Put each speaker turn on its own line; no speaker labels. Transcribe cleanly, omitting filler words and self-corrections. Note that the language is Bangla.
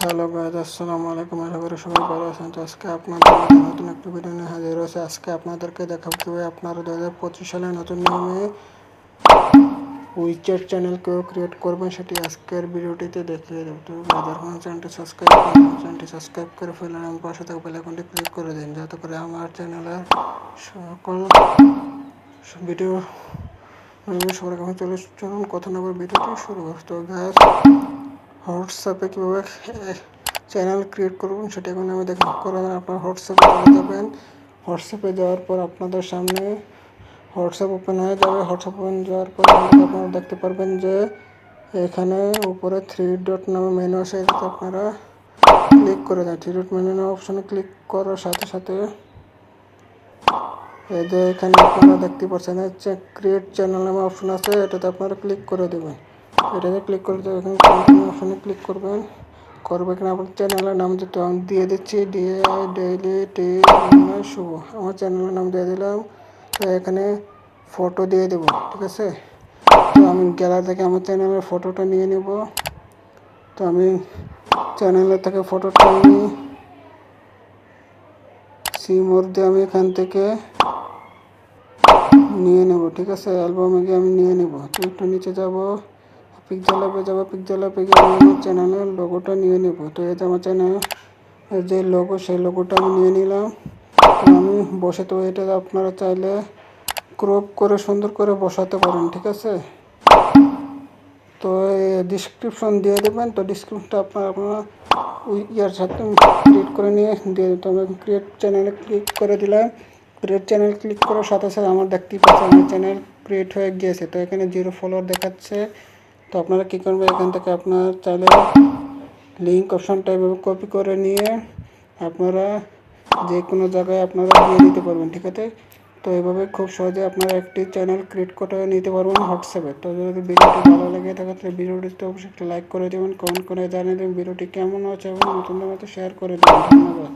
হ্যালো গাইজ, আসসালামু আলাইকুম। আশা করি সবাই ভালো আছেন। তো আজকে আপনাদের মাঝে নতুন একটা ভিডিও নিয়ে হাজির হয়েছে। আজকে আপনাদেরকে দেখাবো কীভাবে আপনারা 2025 সালে নতুন নিয়মে উইচ্যাট চ্যানেল কেউ ক্রিয়েট করবেন, সেটি আজকের ভিডিওটিতে দেখিয়ে দেবো। তো যারা এখন চ্যানেলটি সাবস্ক্রাইব করে ফেলেন এবং পাশে থাকা বেল আইকনটি ক্লিক করে দিন, যাতে করে আমার চ্যানেলের সকল ভিডিও সবার কাছে চলুন কথা না বলে ভিডিওটি শুরু করতে। তো গাইজ, হোয়াটসঅ্যাপে কীভাবে চ্যানেল ক্রিয়েট করবেন সেটা এখন আমি করার আপনার হোয়াটসঅ্যাপে চলে যাবেন। হোয়াটসঅ্যাপে যাওয়ার পর আপনাদের সামনে হোয়াটসঅ্যাপ ওপেন হয়ে যাবে। হোয়াটসঅ্যাপ ওপেন যাওয়ার পর আপনারা দেখতে পারবেন যে এখানে উপরে 3 ডট নামে মেনু আসে, এটাতে আপনারা ক্লিক করে দেন। 3 ডট মেনু অপশানে ক্লিক করার সাথে সাথে এই যে এখানে আপনারা দেখতে পাচ্ছেন ক্রিয়েট চ্যানেল নামে অপশন আছে, এটাতে আপনারা ক্লিক করে দেবেন। এটাতে ক্লিক করে দেবেন, এখানে কন্টিনিউ অপশনে ক্লিক করবেন। এখানে আপনার চ্যানেলের নাম যেটা আমি দিয়ে দিচ্ছি, DAI ডেইলি টি শুভ, আমার চ্যানেলের নাম দিয়ে দিলাম। তো এখানে ফটো দিয়ে দেবো, ঠিক আছে। তো আমি গ্যালারি থেকে আমার চ্যানেলের ফটোটা নিয়ে নেব। তো আমি চ্যানেলের থেকে ফটোটা আমি সিমোর দিয়ে আমি এখান থেকে নিয়ে নেব, ঠিক আছে। অ্যালবামে গিয়ে আমি নিয়ে নেব। তো একটু নিচে যাব, পিকচার ল্যাবে যাব। পিকচার ল্যাবে গিয়ে আমি আমার চ্যানেলের লোগোটা নিয়ে নেব। তো এই যে আমার চ্যানেল যে লোগো, সেই লোগোটা আমি নিয়ে নিলাম। তো আমি বসে, তো এটা আপনারা চাইলে ক্রপ করে সুন্দর করে বসাতে পারেন, ঠিক আছে। তো ডিসক্রিপশন দিয়ে দেবেন। তো ডিসক্রিপশনটা আপনারা ইয়ার সাথে ক্রিয়েট করে নিয়ে দিয়ে দিতে হবে। ক্রিয়েট চ্যানেলে ক্লিক করে দিলাম। ক্রিয়েট চ্যানেল ক্লিক করার সাথে সাথে আমার দেখতেই পাচ্ছেন আমার চ্যানেল ক্রিয়েট হয়ে গিয়েছে। তো এখানে 0 ফলোয়ার দেখাচ্ছে। তো আপনারা কী করবেন, এখান থেকে আপনার চাইলে লিঙ্ক অপশানটা এভাবে কপি করে নিয়ে আপনারা যে কোনো জায়গায় আপনারা দিয়ে দিতে পারবেন, ঠিক আছে। তো এইভাবে খুব সহজে আপনারা একটি চ্যানেল ক্রিয়েট করে নিতে পারবেন হোয়াটসঅ্যাপে। তো যদি ভিডিওটি ভালো লাগে থাকে তাহলে ভিডিওটিতে অবশ্যই একটা লাইক করে দেবেন, কমেন্ট করে জানিয়ে দেবেন ভিডিওটি কেমন হচ্ছে এবং নতুনদের মতো শেয়ার করে দেবেন। ধন্যবাদ।